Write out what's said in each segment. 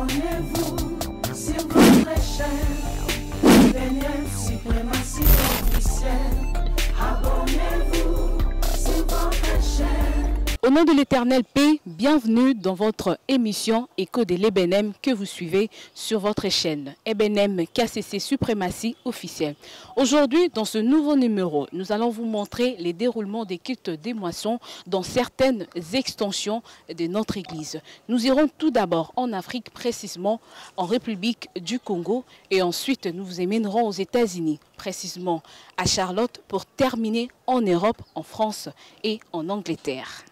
Abonnez-vous sur votre chaîne BNM Suprématie Officielle. Abonnez-vous sur votre chaîne. Au nom de l'Éternel paix, bienvenue dans votre émission Écho de l'Ebenem que vous suivez sur votre chaîne Ebenem KCC Suprématie Officielle. Aujourd'hui, dans ce nouveau numéro, nous allons vous montrer les déroulements des cultes des moissons dans certaines extensions de notre Église. Nous irons tout d'abord en Afrique, précisément en République du Congo, et ensuite nous vous emmènerons aux États-Unis, précisément à Charlotte, pour terminer en Europe, en France et en Angleterre.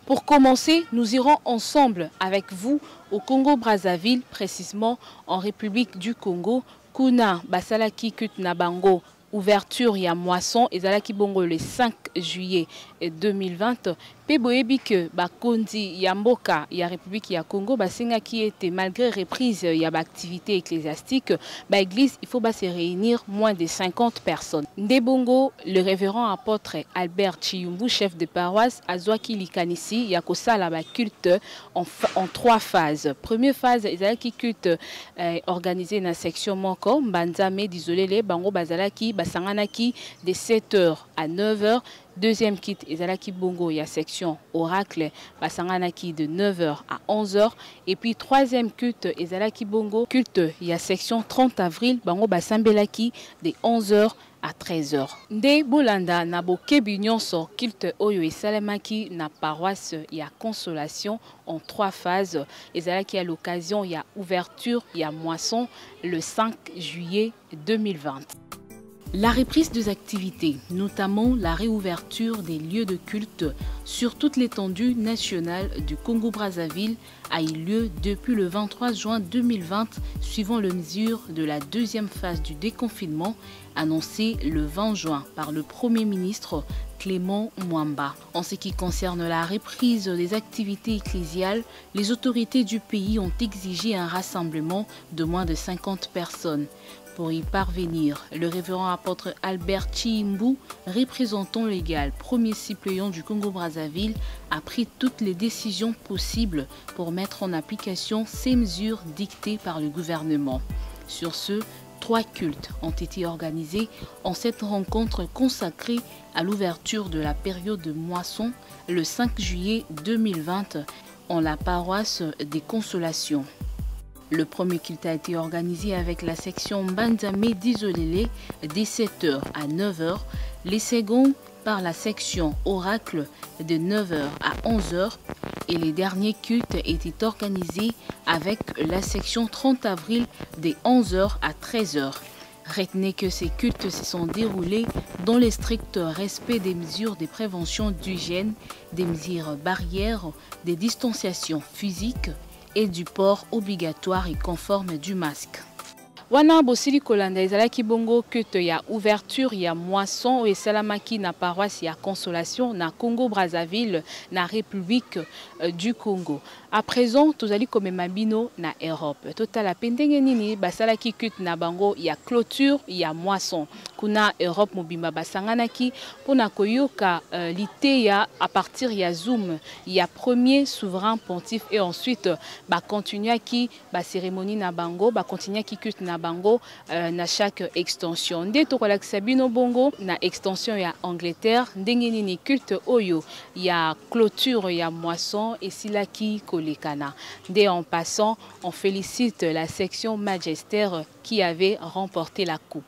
Pour commencer, nous irons ensemble avec vous au Congo-Brazzaville, précisément en République du Congo. Kuna Basalaki Kutnabango, ouverture ya moisson, ezalaki bongo le 5 juillet 2020. Peboyebi que Bakondi Yamboka ya République ya Congo basenga qui était malgré reprise ya activité ecclésiastique, église il faut se réunir moins de 50 personnes. Ndebongo, le révérend apôtre Albert Chiyumbu, chef de paroisse, azwaki likanisi ya kosala ba culte en 3 phases. Première phase ezalaki culte organisé na section moko Mbanzame d'Isolele bango bazalaki basanganaki de 7h à 9h. Deuxième kit, ezalaki bongo ya section oracle, basanganaki de 9h à 11h. Et puis troisième culte, ezalaki bongo culte ya section 30 avril, bango basambelaki de 11h à 13h. Nde bolanda na bokebi nyonso culte oyo esalemaki na paroisse ya Consolation en 3 phases. Ezalaki à l'occasion ya ouverture ya moisson le 5 juillet 2020. La reprise des activités, notamment la réouverture des lieux de culte sur toute l'étendue nationale du Congo-Brazzaville, a eu lieu depuis le 23 juin 2020, suivant les mesures de la deuxième phase du déconfinement annoncée le 20 juin par le Premier ministre Clément Mwamba. En ce qui concerne la reprise des activités ecclésiales, les autorités du pays ont exigé un rassemblement de moins de 50 personnes. Pour y parvenir, le révérend apôtre Albert Chiyumbu, représentant légal, premier suppléant du Congo-Brazzaville, a pris toutes les décisions possibles pour mettre en application ces mesures dictées par le gouvernement. Sur ce, 3 cultes ont été organisés en cette rencontre consacrée à l'ouverture de la période de moisson le 5 juillet 2020 en la paroisse des Consolations. Le premier culte a été organisé avec la section Mbanzame d'Isolele de 7h à 9h, les seconds par la section Oracle de 9h à 11h et les derniers cultes étaient organisés avec la section 30 avril de 11h à 13h. Retenez que ces cultes se sont déroulés dans le strict respect des mesures de prévention d'hygiène, des mesures barrières, des distanciations physiques et du port obligatoire et conforme du masque. Wana bosili kolanda ezalaki bongo culte ya ouverture ya moisson et salamaki na paroisse ya Consolation na Congo-Brazzaville na République du Congo. À présent, tozali komema bino na Europe. Totala pendenge nini basalaki culte na bango ya clôture ya moisson. Kuna Europe mobimba basanganaki pona koyoka liteya à partir ya Zoom ya premier souverain pontife et ensuite ba continuaki ba cérémonie na bango, ba continuaki culte na bango na chaque extension. Nde tokolakisa bino bongo na extension ya Angleterre ndenge nini culte oyo ya clôture ya moisson et silaki kolekana. Dès en passant, on félicite la section magistère qui avait remporté la coupe.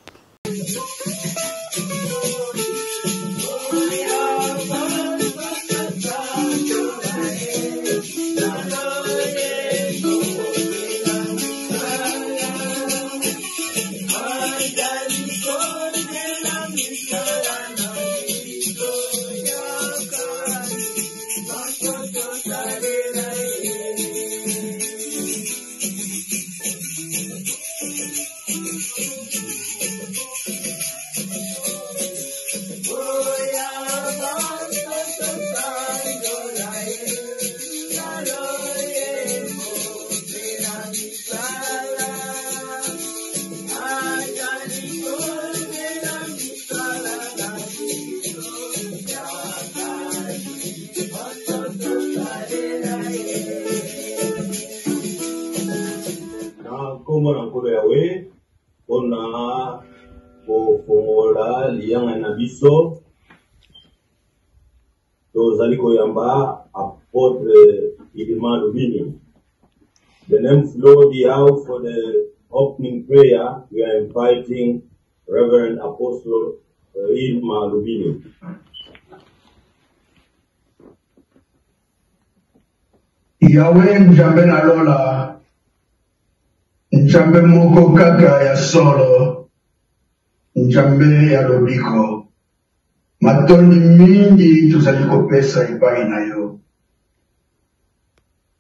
nkolo yawe mpona kofongola liyanga na biso tozali koyamba apôtre Idima Lubini. The name flow the house for the opening prayer. We are inviting Reverend Apostle Idima Lubini. Yahweh Njambe na Lola Njambe moko kaka ya solo Njambe ya lobiko matoni mingi tuzali kopesa epai na yo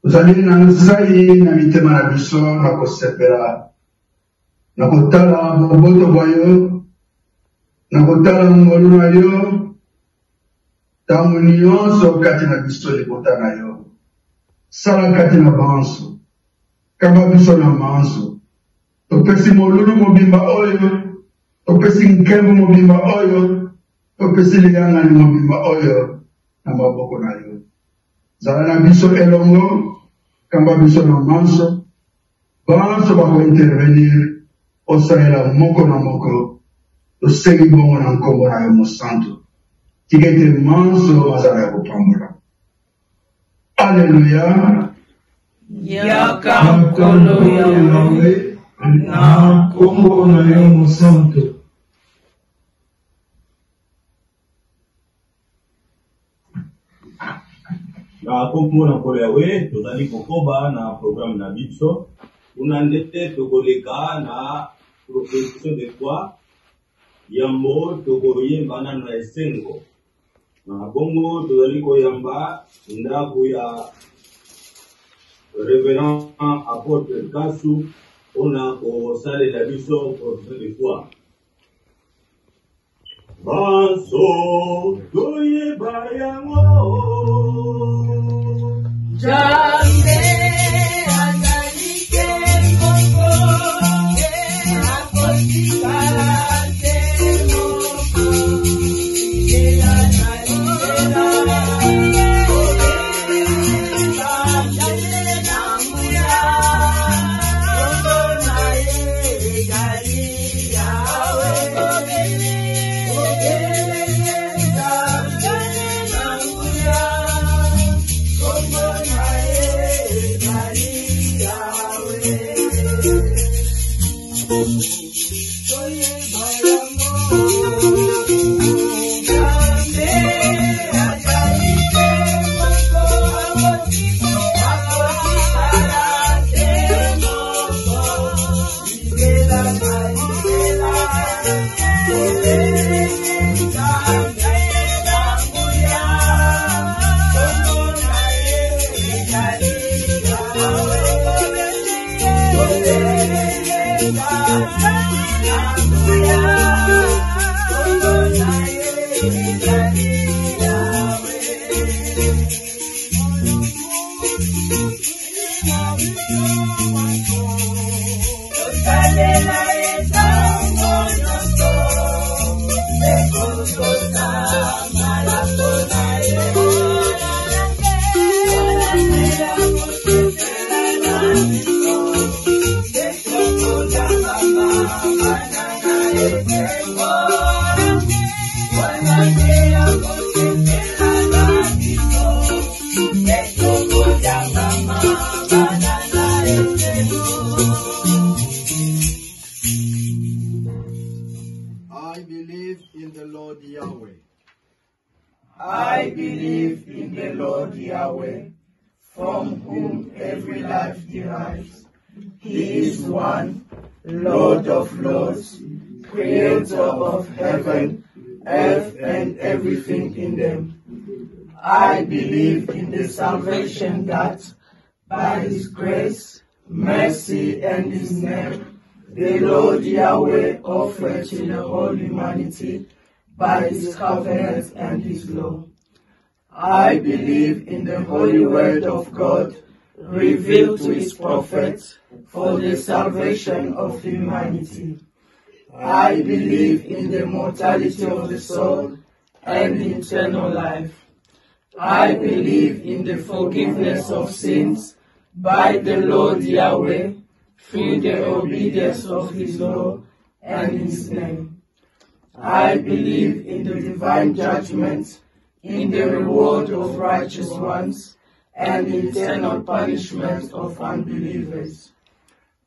tuzali na nzai na mitema na biso na kosepela na kotala boboto bwa yo na kotala ngolu na yo tangu nyonso kati na biso libota na yo sala kati na banso kamba biso na manso topesi molulu mobimba oyo topesi nkembo mobimba oyo topesi liyangani mobimba oyo na maboko na yo zala na biso elongo kamba biso na manso banso bako intervenir osalela moko na moko tosengi bongo na nkombo na yo mosantu tika ete manso mazala ya kopambola. Alléluia. Yaka mkono yawe na kombo na yo mosantu. Na kombo na nkolo yawe tozali kokoba na programme na biso una ndete tokoleka na proposition de foi yambo tokoyemba na esengo na bongo tozali koyamba ndako ya Révérend apôtre Kasu ona kosalela biso proposition de foi. Banso toyeba yango Jambe andalike moko akotika I believe in the Lord Yahweh, from whom every life derives. He is one, Lord of lords, creator of heaven, earth, and everything in them. I believe in the salvation that, by His grace, mercy, and His name, the Lord Yahweh offered to the whole humanity by His covenant and His law. I believe in the holy word of God, revealed to His prophets for the salvation of humanity. I believe in the mortality of the soul and eternal life. I believe in the forgiveness of sins by the Lord Yahweh through the obedience of his law and his name. I believe in the divine judgment, in the reward of righteous ones, and eternal punishment of unbelievers.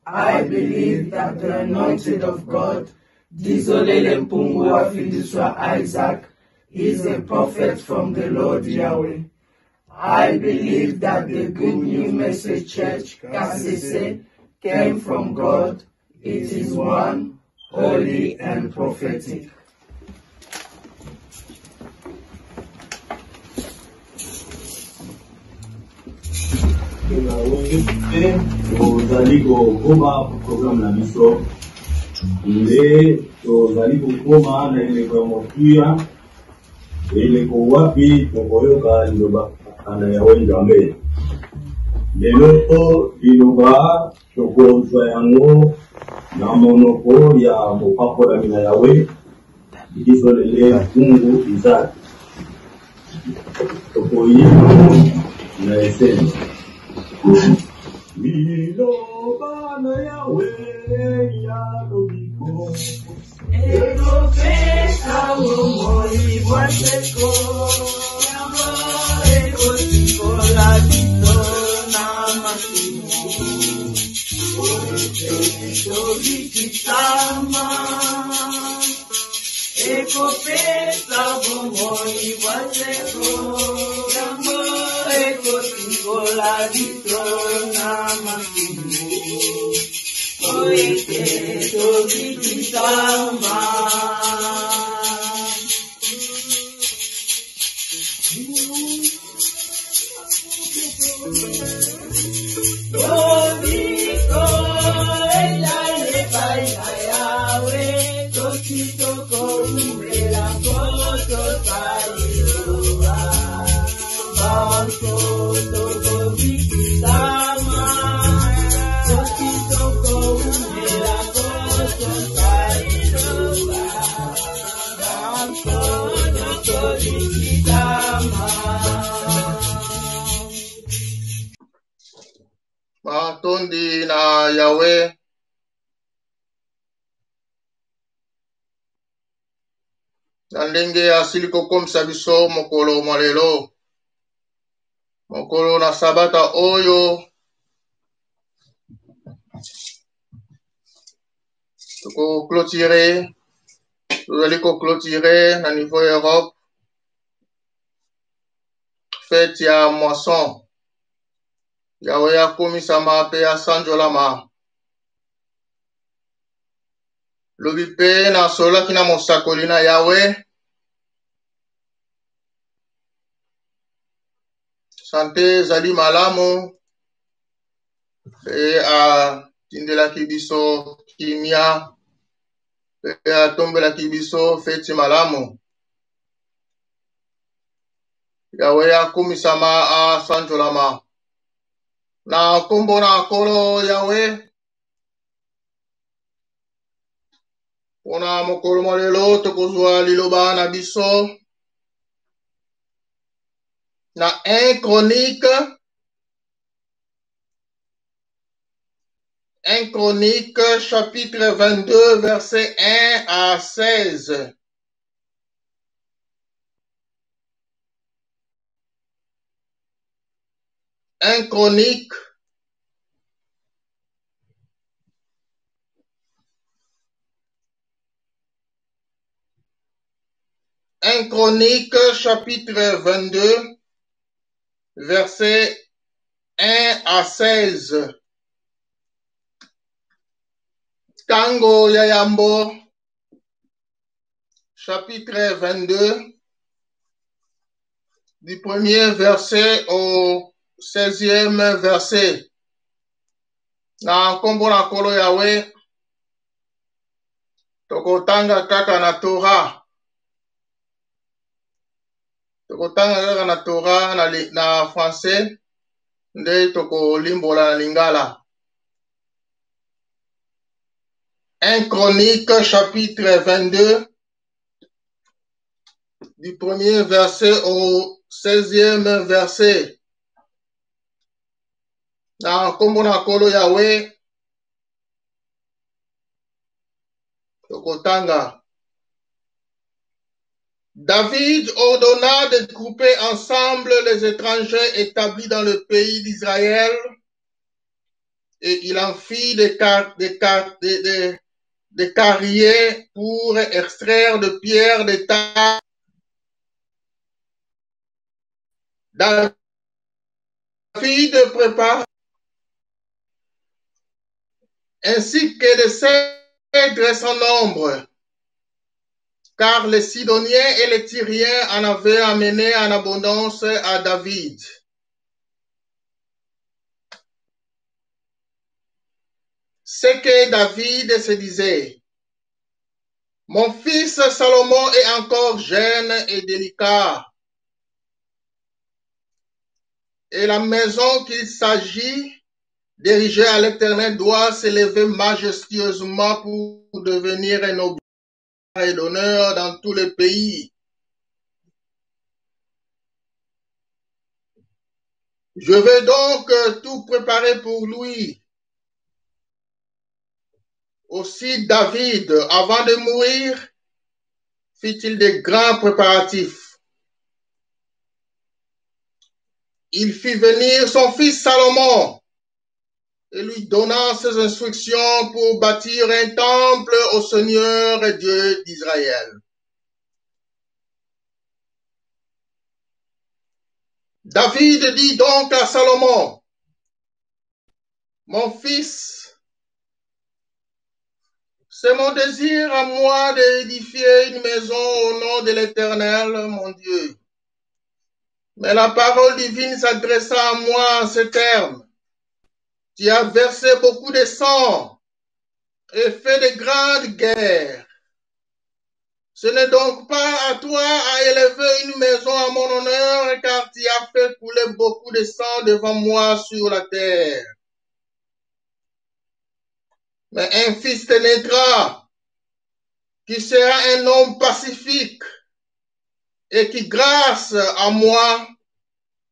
I believe that the anointed of God, Dizolele Mpungu Afidiswa Isaac, is a prophet from the Lord Yahweh. I believe that the Good New Message Church, Kasese, came from God. It is one, holy, and prophetic. tozali kokoma programme na biso nde tozali kokoma na eleko ya motuya eleko wapi tokoyoka liloba na Yawe Nzambe. Lelo liloba tokozwa yango na monoko ya mopakolami na Yawe Dizolele Mpungu Isaac. Tokoyeba na eseni liloba na Yawe ya lobiko Ekopesa bomoi bwaseko Yamo ekotikola bito na masimu Ekobikitama Ekopesa bomoi bwaseko Yamo ekotikola bito na masimu Oite tobikitama Tobiko elale baina yawe Tokitoko umela koto tairoa Banko tobikitama Tokitoko umela koto tairoa Banko tobikitama Matondi na Yahweh na ndenge asili kokomisa biso mokolo malelo mokolo na sabata oyo tozali clôturer na niveau Europe fête ya moisson Yahweh akomisama pe asanjolama lobi pe nasololaki na mosakoli na Yahweh sante ezali malamu pe atindelaki biso kimia pe atombelaki biso feti malamu Yahweh akomisama asanjolama na kombo na kolo Yahweh pona mokolo malelo tokozwa liloba na biso na 1 Chronique chapitre 22 verset 1 à 16. Un Chronique chapitre 22 verset 1 à 16. Tango ya Yambo chapitre 22 du premier verset au 16e verset. Na kombo na kolo Yahweh tokotanga kaka na Torah. Tokotanga kaka na Torah na français nde tokolimbola na lingala. 1 Chronique chapitre 22 du premier verset au 16e verset. Na kombo na kolo Yahweh Tokotanga. David ordonna de grouper ensemble les étrangers établis dans le pays d'Israël et il en fit des carriers pour extraire de pierres de taille. David prépara ainsi que de cèdres sans nombre, car les Sidoniens et les Tyriens en avaient amené en abondance à David. C'est que David se disait, mon fils Salomon est encore jeune et délicat, et la maison qu'il s'agit d'ériger à l'Éternel doit s'élever majestueusement pour devenir un objet et d'honneur dans tout le pays. Je vais donc tout préparer pour lui. Aussi David, avant de mourir, fit-il de grands préparatifs. Il fit venir son fils Salomon et lui donna ses instructions pour bâtir un temple au Seigneur et Dieu d'Israël. David dit donc à Salomon, mon fils, c'est mon désir à moi d'édifier une maison au nom de l'Éternel, mon Dieu. Mais la parole divine s'adressa à moi en ces termes. Tu as versé beaucoup de sang et fait de grandes guerres. Ce n'est donc pas à toi à élever une maison à mon honneur, car tu as fait couler beaucoup de sang devant moi sur la terre. Mais un fils te naîtra, qui sera un homme pacifique, et qui, grâce à moi,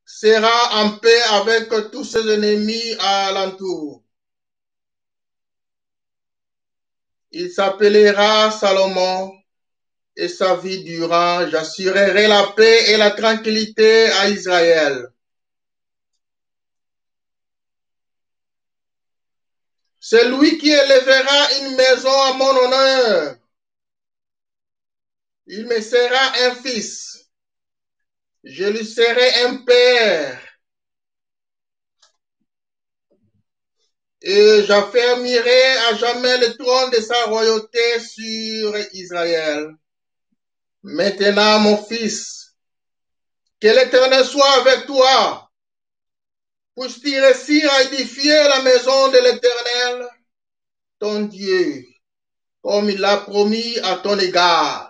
sera en paix avec tous ses ennemis alentour. Il s'appellera Salomon, et sa vie durant, j'assurerai la paix et la tranquillité à Israël. C'est lui qui élèvera une maison à mon honneur. Il me sera un fils. Je lui serai un père. Et j'affermirai à jamais le trône de sa royauté sur Israël. Maintenant, mon fils, que l'Éternel soit avec toi. Puisses-tu réussir à édifier la maison de l'Éternel, ton Dieu, comme il l'a promis à ton égard.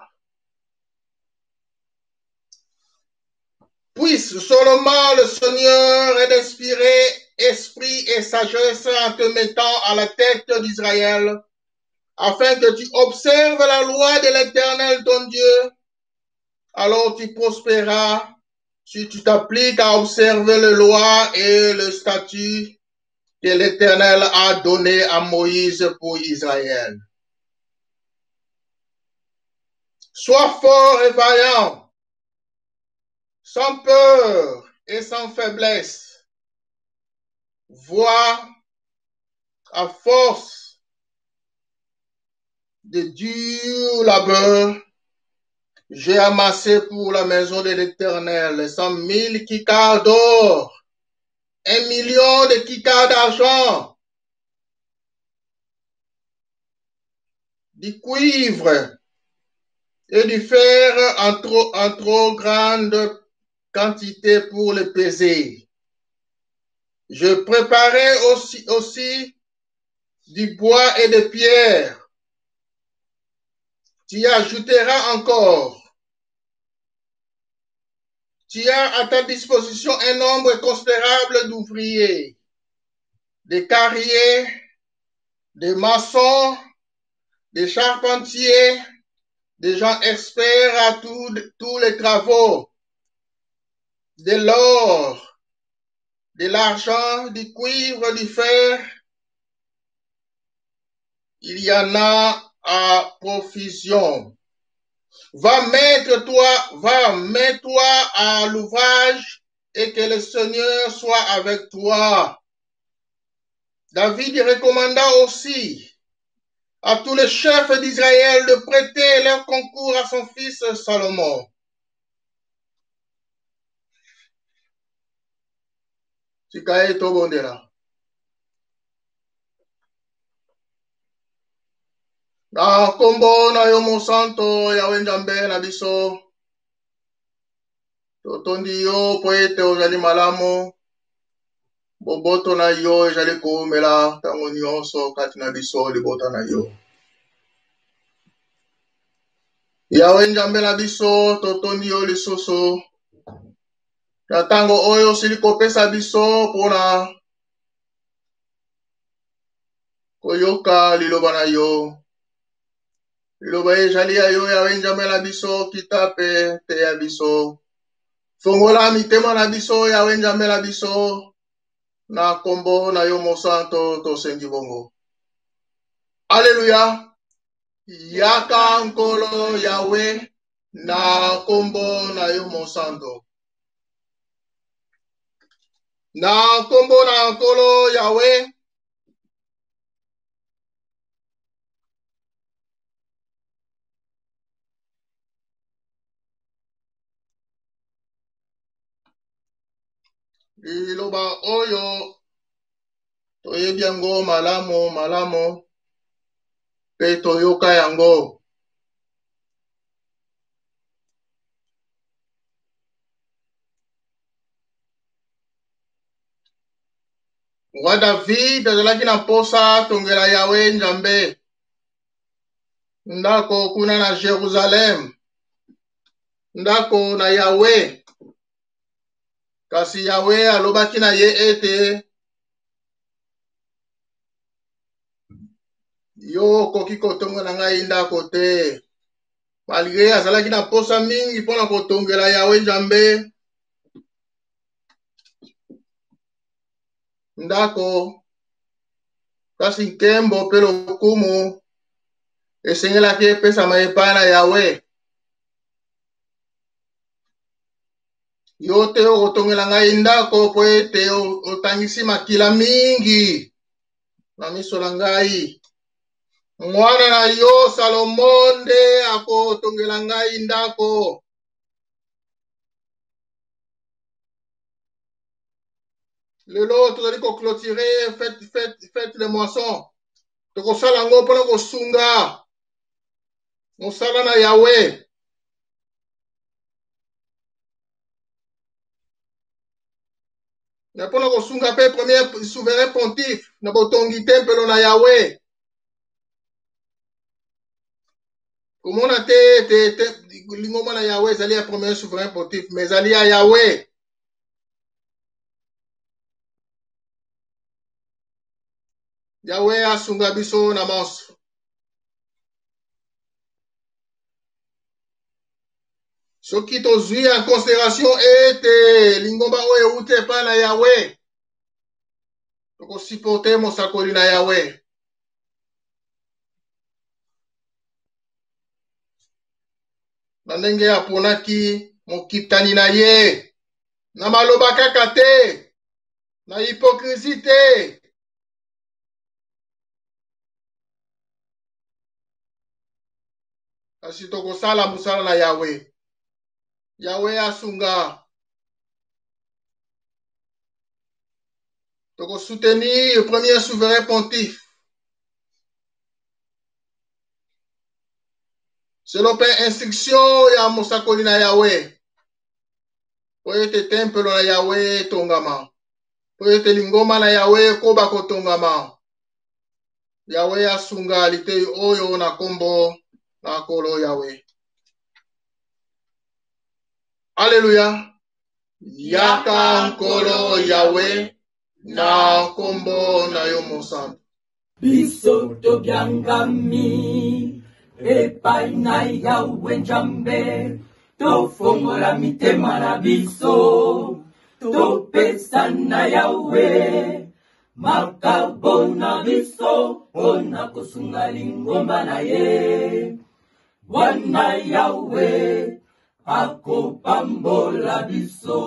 Puisse seulement le Seigneur d'inspirer esprit et sagesse en te mettant à la tête d'Israël, afin que tu observes la loi de l'Éternel, ton Dieu. Alors tu prospéreras si tu t'appliques à observer les lois et le statut que l'Éternel a donné à Moïse pour Israël. Sois fort et vaillant, sans peur et sans faiblesse. Vois, à force de dur labeur, j'ai amassé pour la maison de l'Éternel 100 000 kikars d'or, 1 million de kikars d'argent, du cuivre et du fer en trop grande quantité pour le peser. Je préparais aussi du bois et des pierres. Tu y ajouteras encore. Tu as à ta disposition un nombre considérable d'ouvriers, de carriers, de maçons, de charpentiers, de gens experts à tous les travaux, de l'or, de l'argent, du cuivre, du fer. Il y en a à profusion. Va mets-toi à l'ouvrage et que le Seigneur soit avec toi. David recommanda aussi à tous les chefs d'Israël de prêter leur concours à son fils Salomon. Sikae tobondela. Na kombo na yo mosanto ya wenjambe na biso. Totondi yo po ete ozali malamu. Boboto na yo ezali koumela ntango nyonso kati na biso libota na yo. Yawe njambe na biso totondi yo lisusu. Na ntango oyo osili kopesa biso mpona koyoka liloba na yo. Liloba ezali ya yo yawe njambe na biso kita pe te ya biso. Fongola mitema na biso yawe njambe na biso. Na kombo na yo mosanto tosengi bongo. Alléluia. Yaka nkolo yawe na kombo na yo mosanto. Na kombo na nkolo yawe. Liloba oyo toyebi yango malamu pe toyoka yango. Roi David azalaki na posa tongela yawe njambe. Ndako kuna na Jerusalem. Ndako na yawe. Kasi yawe alobaki na ye ete yo koki kotongela ngai ndako te. Malgré azalaki na posa mingi mpona kotongela yawe njambe. Ndako kasi nkembo pe lokumu esengelaki epesama epai na yawe. Yo te okotongela ngai ndako po ete otangisi makila mingi na miso na ngai. Mwana na yo Salomon nde akotongela ngai ndako. Lelo tozali clôturer fête les moissons. Tokosala ngo mpona kosunga mosala na yawe. Na mpona kosunga pe premier souverain pontife na botongi tempelo na yawe. Komona te lingoma na yawe ezali ya premier souverain pontife mais ezali ya yawe. Yawe asunga biso na manso. Soki tozwi en considération ete lingomba oyo euti epai na yawe. Tokosipote mosakoli na yawe. Na ndenge aponaki mokitani na ye. Na maloba kaka te. Na hypocrisie te. Kasi tokosala mosala na yawe. Yawe asunga. Tokosoutenir le premier souverain pontife. Selon pe instruction ya mosakoli na yawe. Po ete tempelo na yawe tongama. Po ete lingoma na yawe koba kotongama. Yawe asunga litei oyo na kombo na kolo yawe. Alléluia. Yaka nkolo yawe na kombo na yo mosanto. Biso tobyangami epai na yawe njambe. Tofongola mitema na biso. Topesa na yawe makabo na biso. pona kosunga lingomba na ye. Bwana Yawe akopambola biso.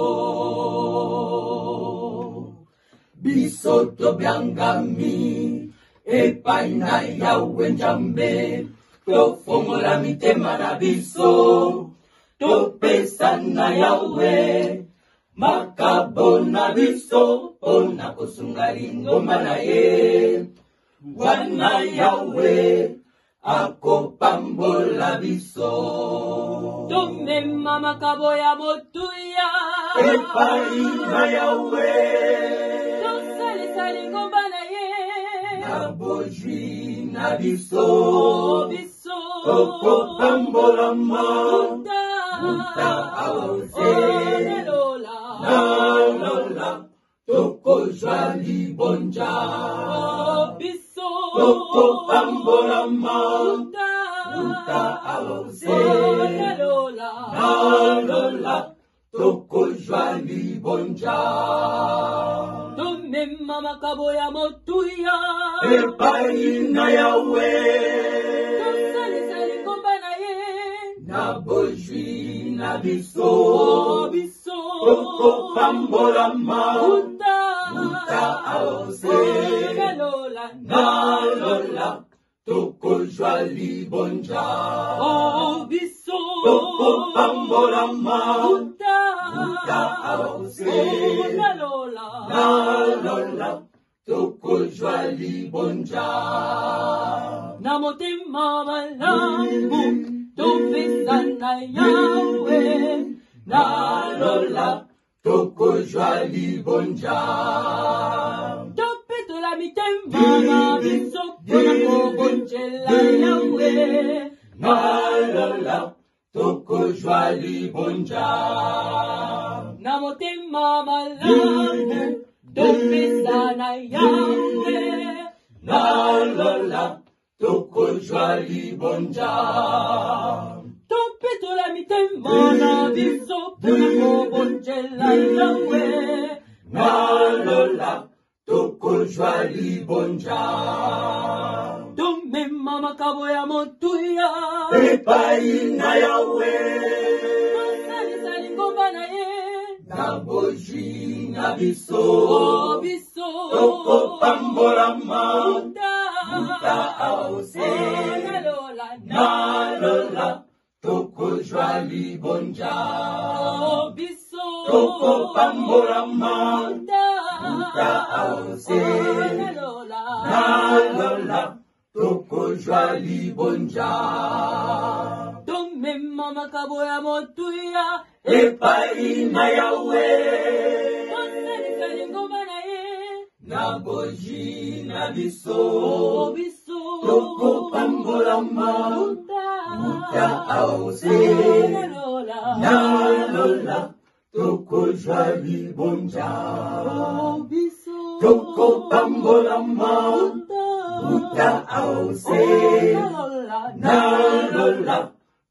Biso tobyangami epai na Yawe Nzambe, tofongola mitema na biso, topesa na Yawe makabo na biso pona kosunga lingomba na ye. Bwana Yawe akopambola biso. Tomema makabo ya motuya epai na Yawe, tosalisa lingomba na ye. na bojwi na biso, biso okopambolama muta aose. Nalola tokozwa libonja, biso okopambolama muta aose. Nalola tokozwa libonja. Tomema makabo ya motuya epai na Yawe, tosalisa lingomba na ye. na bojwi na biso, biso okopambolama muta aose. Nalola tokozwa libonja, biso okopambolama muta aose. Nalola tokozwa libonja. na motema malamu topesa na Yawe. Nalola tokozwa libonja. Topetola mitema na biso mpona kobonzela Yawe. Nalola tokozwa libonja. na motema malamu topesa na Yawe. Nalola tokozwa libonja. Topetola mitema na biso mpona kobonzela Yawe. Nalola tokozwa libonja. Tomema makabo ya motuya epai na Yawe, tosalisa lingomba na ye. na bojwi na biso, biso okopambolama muta aose. Nalola tokozwa libonja. biso okopambolama muta aose. Nalola tokozwa libonja. tomema makabo ya motuya epai na Yawe, tosalisa lingomba na ye. na bojwi na biso, biso okopambolama muta aose. Nalola tokozwa libonja. biso okopambolama muta aose. Nalola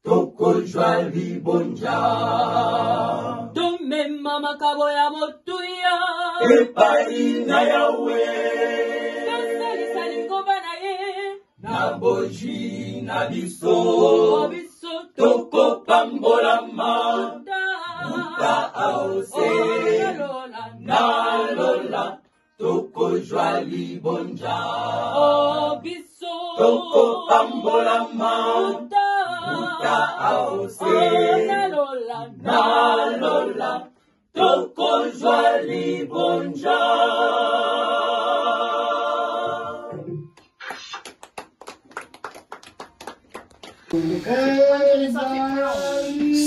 tokozwa libonja. tomema makabo ya motuya epai na Yawe, tosalisa lingomba na ye. na bojwi na biso, biso tokopambolama muta aose. Nalola tokozwa libonja. biso okopambolama muta aose. Nalola tokozwa libonja.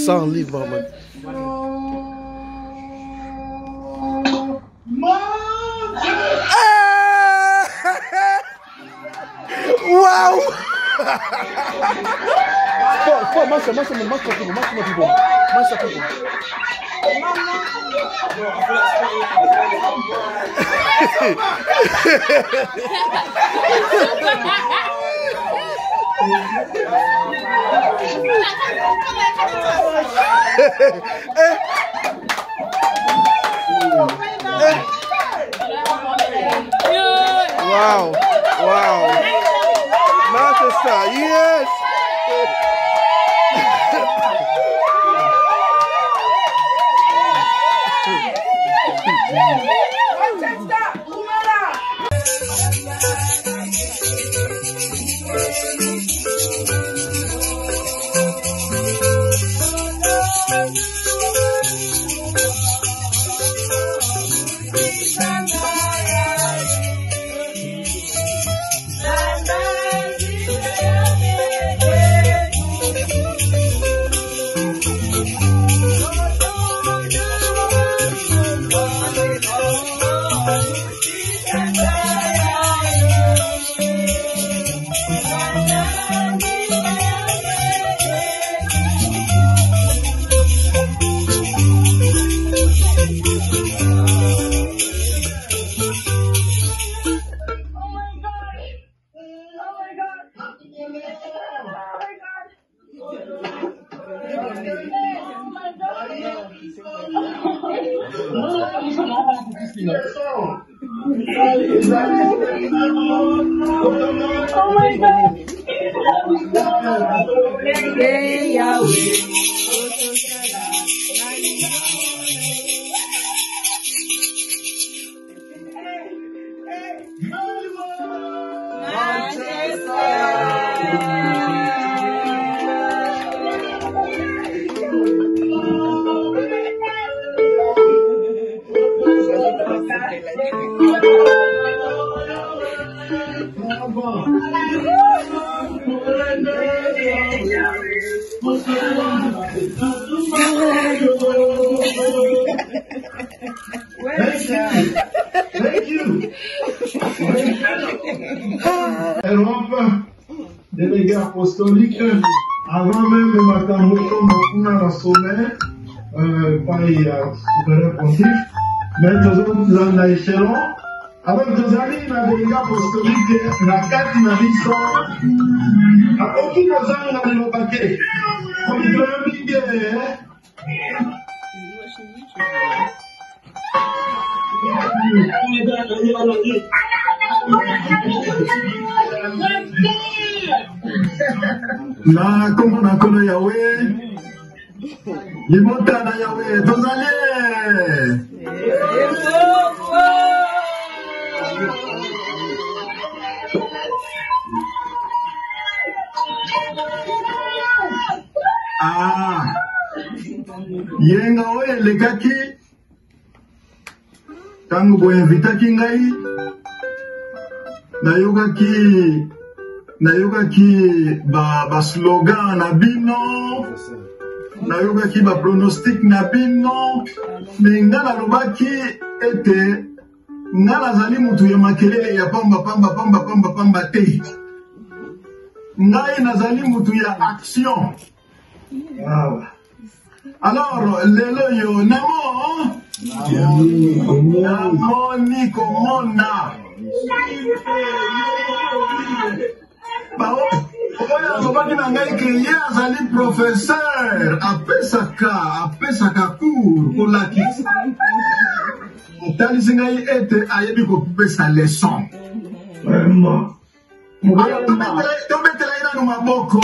Sans livre, man. Wow! Wow! Wow! Yes. Oh my God. Thank you. Europe, délégué apostolique, avant même de ma la sommet, pareil, souverain pontife, mais nous avons un échelon, avec nos amis, la délégué apostolique, la carte n'a dit ça, à aucune raison, on a le paquet. On dit que na kombo na kono Yahweh limota na Yahweh tozali yenga oye lekaki tangu bo invitaki ngai nayokaki ba slogan na bino nayokaki ba pronostic na bino me nga nalobaki ete nga nazali mutu ya makelele ya pamba te ngai nazali mutu ya action. Alors lelo yo namo namoni komona oyo azobaki na ngai ke ye azali professeur apesaka cour kolakisa otalisi ngai ete ayebi kopesa leson tobetela ye nanu maboko.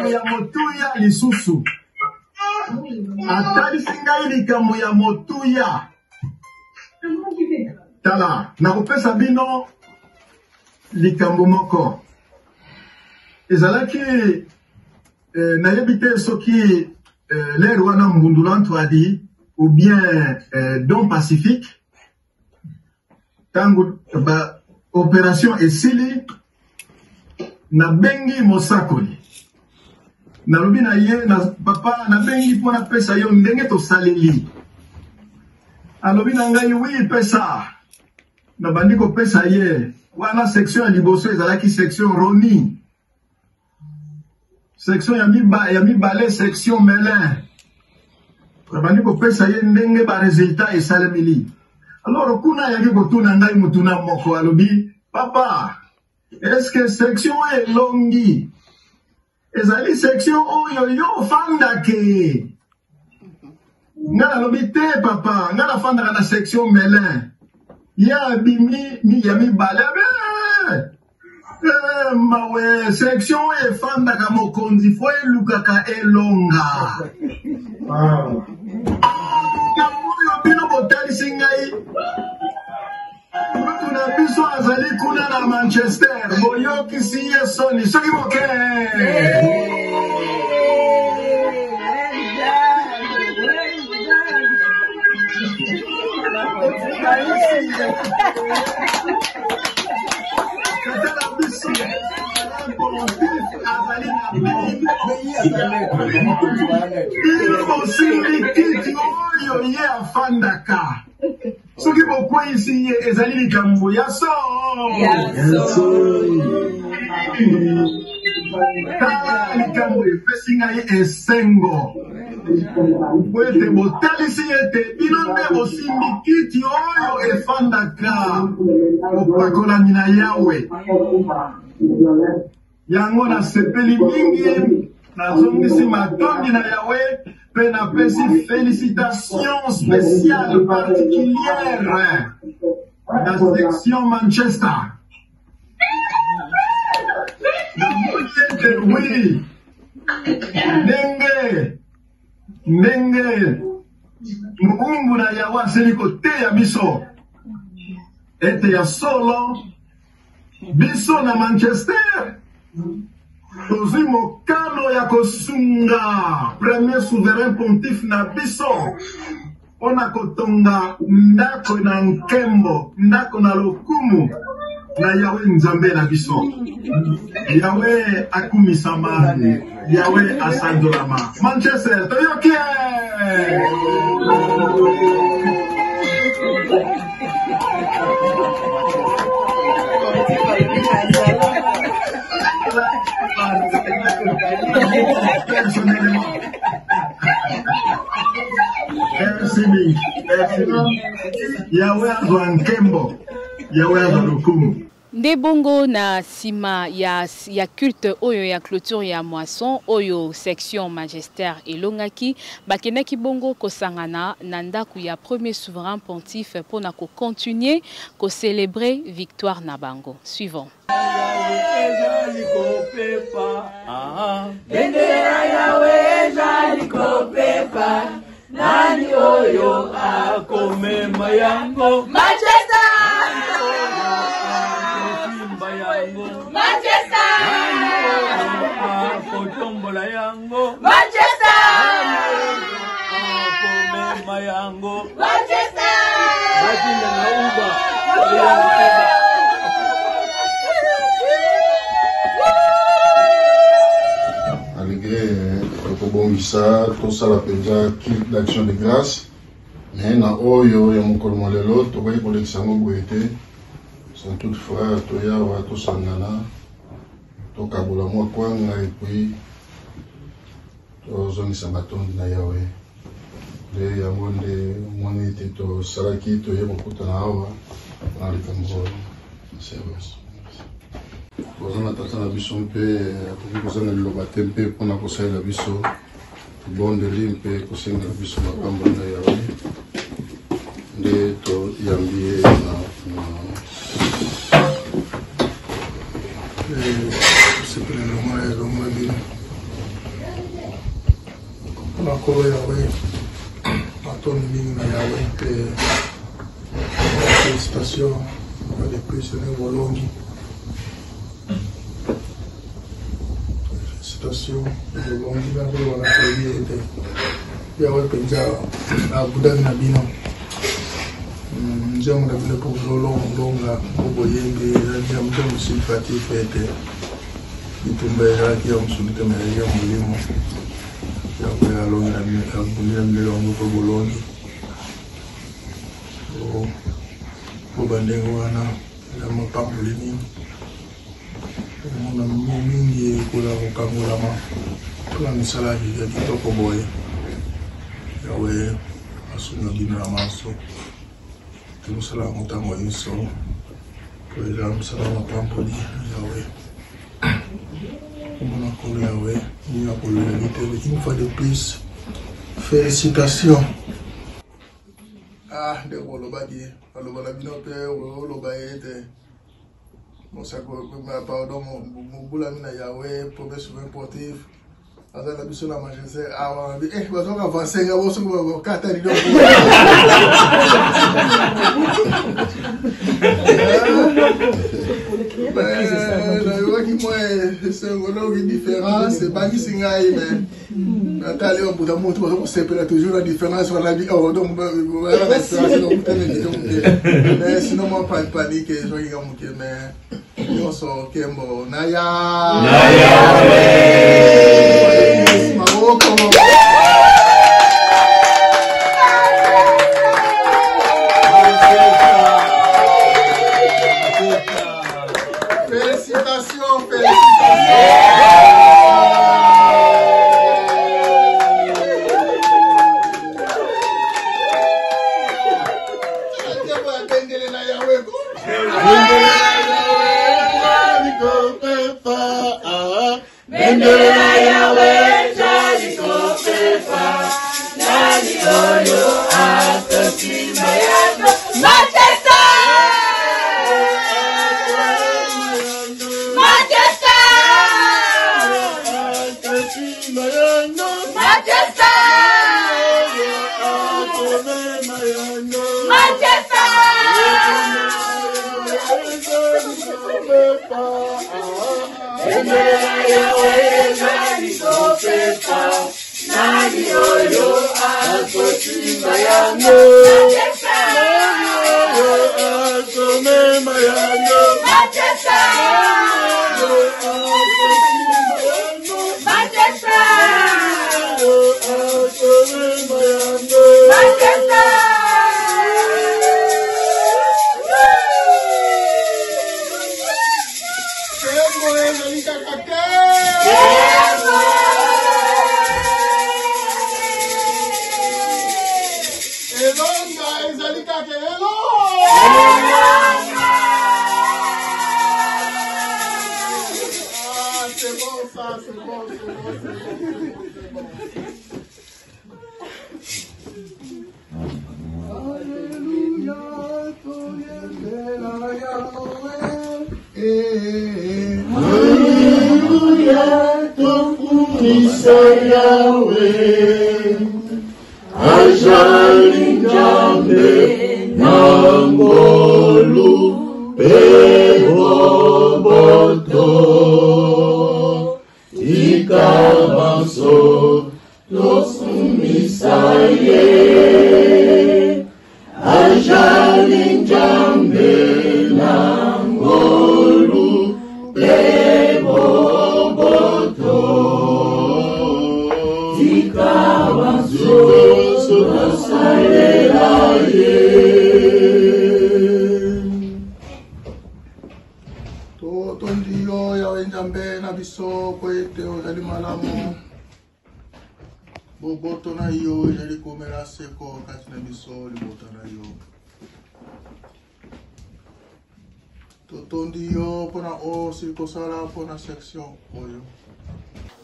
Ya motuya lisusu atalisi ngai likambo ya motuya tala nakopesa bino likambo moko ezalaki nayebi te soki lere wana mbundulantu adi ou bien Don Pacifique tango ba opération esili na bengi mosakoli nalobi na ye na papa na bengi pona pesa yo ndenge to saleli alobi na ngai wi pesa na bandi ko pesa ye wana section ya liboso ezalaki section Roni section ya mibale section Melin na bandi ko pesa ye ndenge ba resultat esalemili. Alors kuna yaki kotuna ngai mutuna moko alobi papa est-ce que section est longi ezali section oyo yo fandake. Ngana lobite papa, ngana fandaka na section Melin. Ya bimi mi yami balebe. Mawe section e fandaka mokonzi fo elukaka elonga. Na moyo bino botalisi ngai. Kuna biso azali kuna na Manchester. Boyoki siye soni. Soki moke. Oyo ye afandaka. Soki bokwe isi ye ezali likambo ya so. Tala likambo epesi ngai esengo. Po ete botalisi ete bino nde bosimbi kiti oyo efandaka opakolami na Yawe. Yango nasepeli mingi nazongisi matondi na Yawe pe napesi félicitations spéciales particulières la section Manchester. Oui, Nenge Mungu na Yawe asili kote ya biso ete ya solo biso na Manchester tozi mokano ya kosunga premier souverain pontif na biso ona kotonga ndako na nkembo ndako na lokumu na Yawe nzambe na biso. Yawe akumisama, Yawe asandolama. Manchester toyoke. Yawe azwa nkembo, Yawe azwa lokumu. Ndebongo na sima ya culte oyo ya clôture ya moisson oyo section Manchester elongaki bakenaki bongo kosangana na ndaku ya premier souverain pontife pona ko continuer ko célébrer victoire na bango. Suivant. Bendera Yawe jali kopepa nani oyo akomema yango Manchester Tokobongisa tosala penza culte d'action de grâce mais na oyo ya mokolo molelo tokoki kolekisa yango boye te sont toutes frères toyawa tosangana tokabola mwa kwanga epui tozongisa matondi na Yawe nde yango nde moni ete tosalaki toye kokutana awa na likambo service. Kozanga tata na biso mpe akoki kozanga liloba te mpe mpona kosalela biso tobondeli mpe kosengela biso makambo na Yawe nde toyambi ye sepelelo mwa elongo bino mpona kolo Yawe matondi mingi na Yawe mpe félicitation depuis sene bolongi félicitation bolongi nakoyo wanakoyi ete Yawe mpenza abudani na bino nzembo na bino mpo kozolonga mpo boyembi nzembo sympathie mpe ete bitumba ezalaki ya mosunike meleli ya molimo Yawe alongi na abundila milelo yango mpo bolongi po bandenge wana ya mapamboli mingi mona mingi ekola kokangolama mpona misala ya kitoko boye Yawe asunga bino na maso mosala yango ntango nyonso po eza mosala mapamboli Yawe Une fois de plus, félicitations. Ah, de Wolobadi, Wolobadi, Wolobadi, mon sacre, pardon, mon boulamina Yahweh, promesse sportif. Alors, la mission de la majesté, ah, eh, vas-y, on va avancer, on va se voir, Katari, c'est un différent, c'est pas qui s'y aille, mais Nathalie, on peut toujours la différence sur la vie. Oh, donc, mais sinon, moi, pas de panique, je vais mais on sort Kembo. Naya! Félicitations,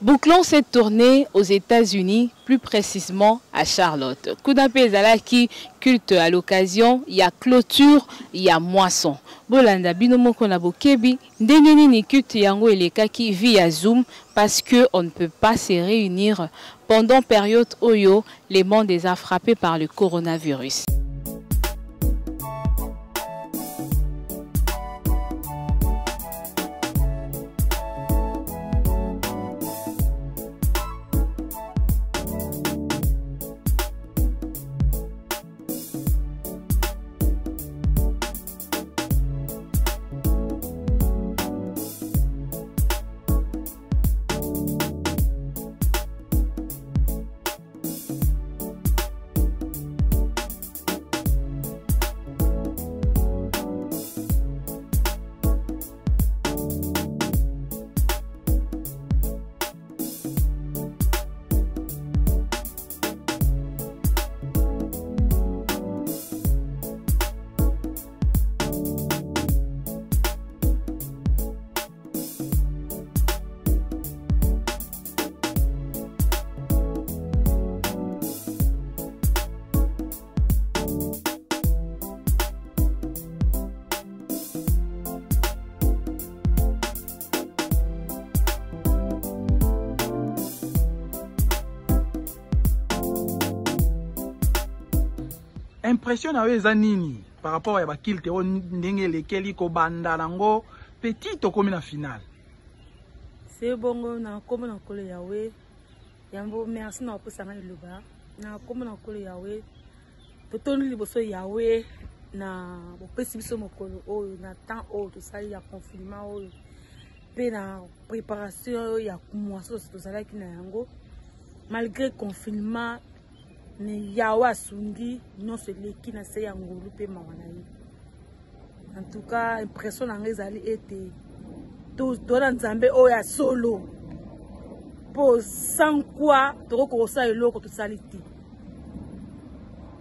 Bouclons cette tournée aux États-Unis, plus précisément à Charlotte. Kudape Zalaki, culte à l'occasion, il y a clôture, il y a moisson. Bolanda binomo konabo kebi, ndengeni ni culte yango elekaki via Zoom parce que on ne peut pas se réunir pendant période Oyo, les mondes les a frappés par le coronavirus. impression na yo eza nini par rapport ya bakilte oyo ndenge elekeli kobanda nango petit tokomi na finale? C'est bongo na komo na kolo yawe yambo merci na opusanga liloba na komo na kolo yawe totoni liboso yawe na bopesi biso mokolo oyo na temps oyo tosali ya confinement oyo pe na préparation ya kumwaso tozalaki na yango malgré confinement ne yawe asungi nyonso eleki na se ya ngolu pe mawa na ye. En tout cas impression na ngai ezali ete tona nzambe oyo ya solo po sans quoi tokokosala eloko tosali te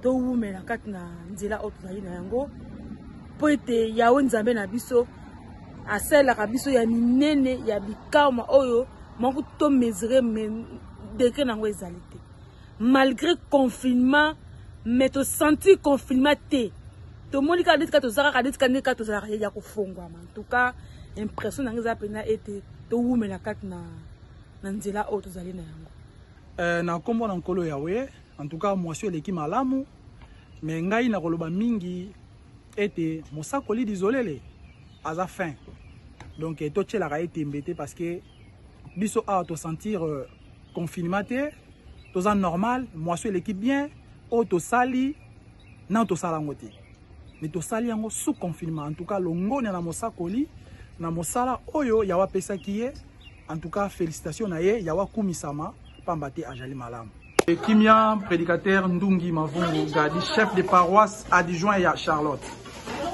towumela kati na nzela oyo tozali na yango po ete yawe nzambe na biso asalelaka biso ya minene ya bikama oyo moko to mesure dekre nango ezali te malgré confinement mais tosenti confinement te tomoni kaka neti kaka tozalaka kaka neti kaka neti kaka tozalaka ya kofongwama. En tout cas impression na ngai eza pena ete towumela kati na nzela oyo tozali na yango. Na kombo na nkolo yawe en tout cas mwasi eleki malamu mais ngai na koloba mingi ete mosakoli dizolele aza fin donc totielaka ete mbete parce que biso awa tosentir confinement te toza normal mwasi eleki bien oyo tosali na tosala yango te mais tosali yango sous confinement. En tout cas longoni na mosakoli na mosala oyo yawa pesaki ye. En tout cas félicitations na ye yawa kumisama pamba te ajali malamu. Kimia prédicateur Ndungi Mavungu Gadi chef de paroisse adjoint ya Charlotte.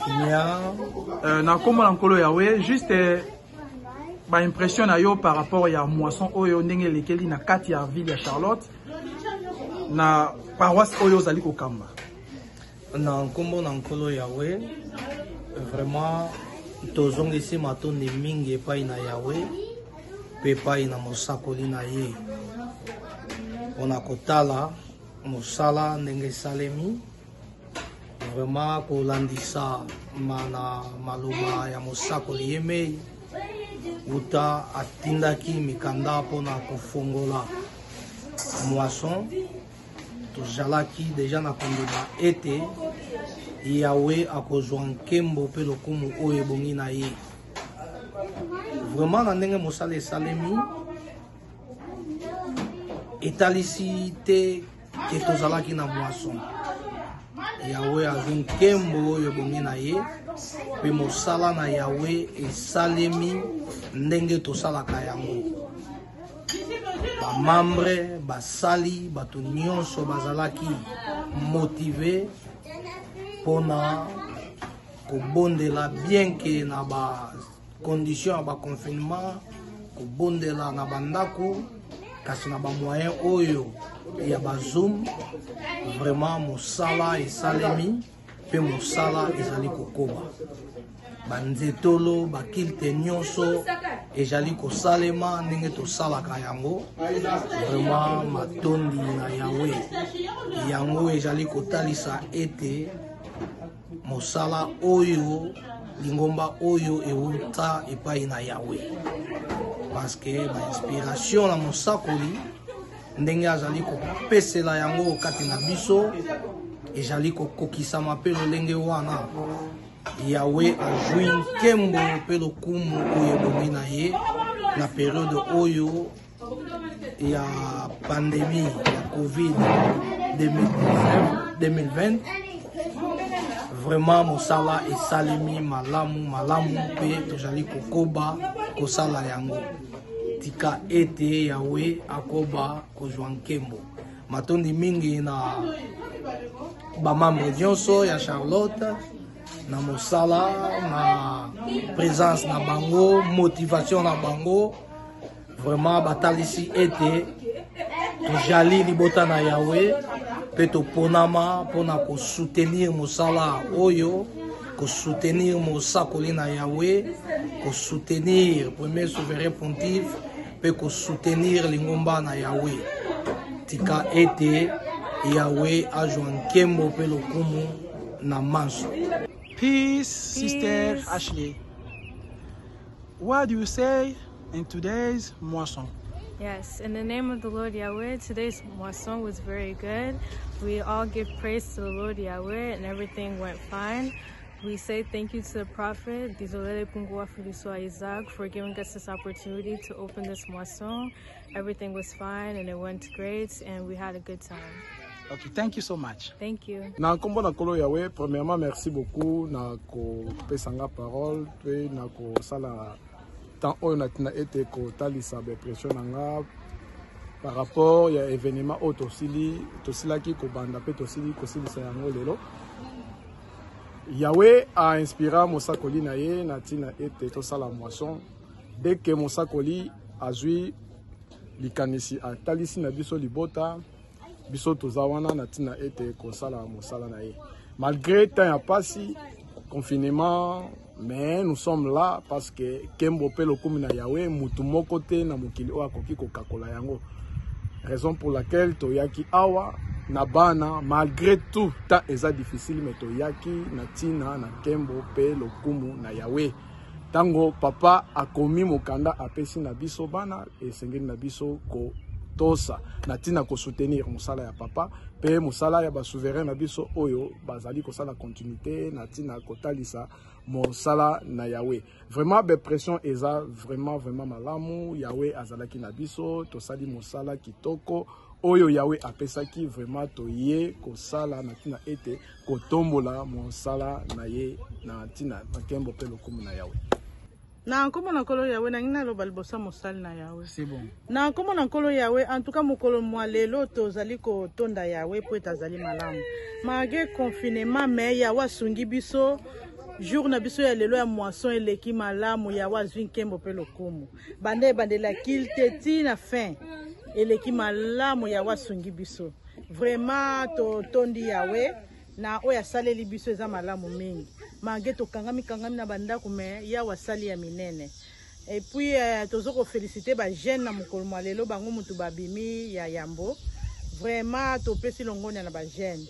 Kimia na kombo na nkolo yawe juste ba impression na yo par rapport ya moisson oyo ndenge lekeli na kati ya ville ya Charlotte na paroisse oyo zali kokamba. Na kombo na nkolo yawe vraiment tozongisi matonde mingi epai na yawe pe epai na mosakoli na ye mpona kotala mosala ndenge esalemi vraiment kolandisa na maloba ya mosakoli ye mei uta atindaki mikanda mpona kofongola moisson tozalaki deja na kondima ete yawe akozwa nkembo mpe lokumu oyo ebongi na ye. Vraiment na ndenge mosala esalemi etalisi te ke tozalaki na moisson. Yawe azwi nkembo oyo ebongi na ye mpe mosala na yawe esalemi ndenge tosalaka yango. Bamambre basali bato nyonso bazalaki motive mpona kobondela bien ke na bacondition ya baconfinement kobondela na bandako kasi na bamoyen oyo ya bazoom vraiment mosala esalemi mpe mosala ezali kokoba banzetolo bakilte nyonso ezali kosalema ndenge tosalaka yango vraiment matondi na yawe yango ezali kotalisa ete mosala oyo lingomba oyo euta epai na yawe parce que bainspiration na mosakoli ndenge azali kopesela yango kati na biso ezali kokokisama mpe lolenge wana yawe azwi nkembo mpe lokumu oyo ebongi na ye na periode oyo ya pandémie ya covid 2020 vraiment mosala esalemi malamu mpe tozali kokoba kosala yango tika ete yawe akoba kozwa nkembo matondi mingi na bamambre nyonso ya Charlotte na mosala na présence na bango motivation na bango vraiment batalisi ete tozali libota na yawe mpe toponama mpona kosoutenir mosala oyo kosoutenir mosakoli na yawe kosoutenir premier souverain pontife mpe kosoutenir lingomba na yawe tika ete yawe azwa nkembo mpe lokumu na manso. Peace, Sister Ashley. What do you say in today's moisson? Yes, in the name of the Lord Yahweh, today's moisson was very good. We all give praise to the Lord Yahweh and everything went fine. We say thank you to the prophet, Dizolele Pungwa Fuliso Isaac, for giving us this opportunity to open this moisson. Everything was fine and it went great and we had a good time. Okay, thank you so much. Thank you. Na kombo na kolo Yahweh, premièrement merci beaucoup na ko pesanga parole pe na ko sala tant oyo na tina ete ko talisa be pression nga par rapport ya événement au tosilaki ko banda pe tosili ko silisa yango lelo. Yahweh a inspiré Mosakoli na ye na tina ete to sala moisson dès que Mosakoli azui likanisi a talisi na biso libota biso tozawana na tina ete ko sala mosala na ye. Malgré temps ya pasi confinement, mais nous sommes là parce que Kembo pe lokumu na Yahweh mutu moko te na mokili o akoki ko kakola yango. Raison pour laquelle toyaki awa na bana malgré tout ta eza difficile mais toyaki na tina na Kembo pe lokumu na Yahweh. Tango papa akomi mokanda apesi na biso bana esengeli na biso ko tosa na tina ko soutenir musala ya papa pe musala ya ba souverain na biso oyo bazali ko sala continuité na tina ko talisa musala na Yahweh. Vraiment be pression eza vraiment malamu Yahweh azalaki na biso to sali musala kitoko oyo Yahweh apesaki vraiment toye ko sala na tina ete ko tombola musala na ye na tina makembo pe lokumu na Yahweh. Na komo na kolo Yahweh na ngina lo balbosa mosali na Yahweh. C'est bon. Na komo na kolo Yahweh en tout cas mokolo mwa lelo tozali ko tonda Yahweh po etazali malamu. Malgré confinement mais Yahweh asungi biso jour na biso ya lelo ya moisson eleki malamu Yahweh azwi nkembo pe lokumu. Bande la kilte tina fin eleki malamu Yahweh asungi biso. Vraiment to tondi Yahweh na oya saleli biso eza malamu mingi. Mangeto kangami na bandako me ya wasali ya minene. Et puis tozoko féliciter ba jeune na mokolo lelo bango mutu babimi ya yambo. Vraiment to pesi longonya na ba jeune.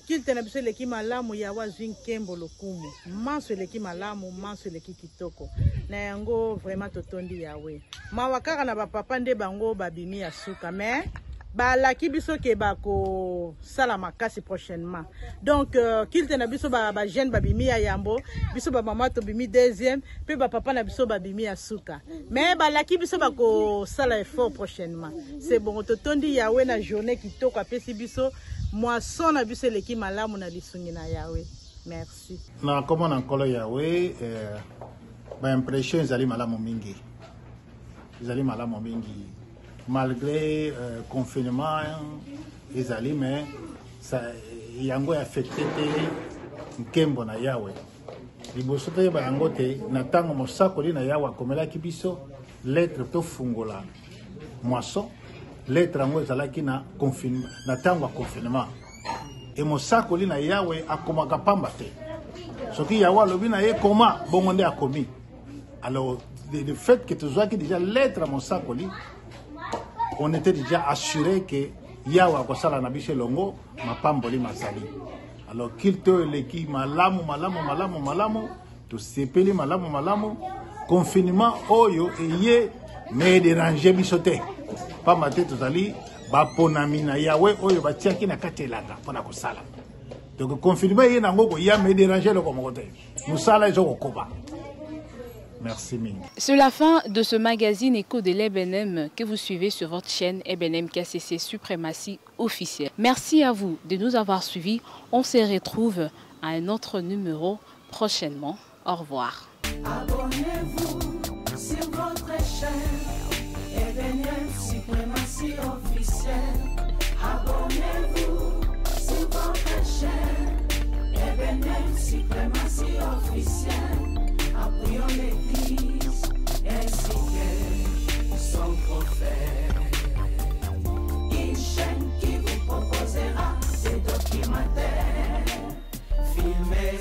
Kilte na biso leki malamu ya wazwin kembo lokumu. Manso leki malamu, manso leki kitoko. Na yango vraiment totondi Yahweh. Mawakaka na ba papa nde bango babimi ya suka mais balaki biso ke bako sala makasi prochainement. Donc kilte na biso ba jeune babimi ya yambo, biso ba mama to bimi deuxième, pe ba papa na biso babimi ya suka. Mais balaki biso bako sala effort prochainement. C'est bon to tondi Yahweh na journée kitoko apesi biso moisson na biso leki malamu na lisungi na Yahweh. Merci. Na komo na kolo Yahweh ba impression ezali malamu mingi. Ezali malamu mingi. Malgré confinement ezali mais ça yango affecté nkembo na Yahweh liboso te ba yango te na tango mosakoli na Yahweh komelaki biso lettre to fungola moisson lettre yango ezalaki na confinement na tango confinement et mosakoli na Yahweh akomaka pamba te soki Yahweh alobi na ye koma bongo nde akomi. Alors le fait que tu sois déjà lettre à mosakoli on était déjà assuré que Yahweh akosala na biso longo mapamboli masali. Alors qu'il te leki malamu to sepeli malamu confinement oyo eye me déranger biso te. Pa mate tozali ba ponami na Yahweh oyo batiaki na katelaka pona kosala. Donc confinement eye nango ko ya me déranger le komokote. Musala ezo kokoba. Merci Ming. C'est la fin de ce magazine Écho de l'Ebenem que vous suivez sur votre chaîne Ebenem KCC Suprématie officielle. Merci à vous de nous avoir suivis. On se retrouve à un autre numéro prochainement. Au revoir. Abonnez-vous sur votre chaîne Ebenem Suprématie officielle. Abonnez-vous sur votre chaîne Ebenem Suprématie officielle. Appuyons l'Église ainsi que son prophète. Une chaîne qui vous proposera des documentaires, films et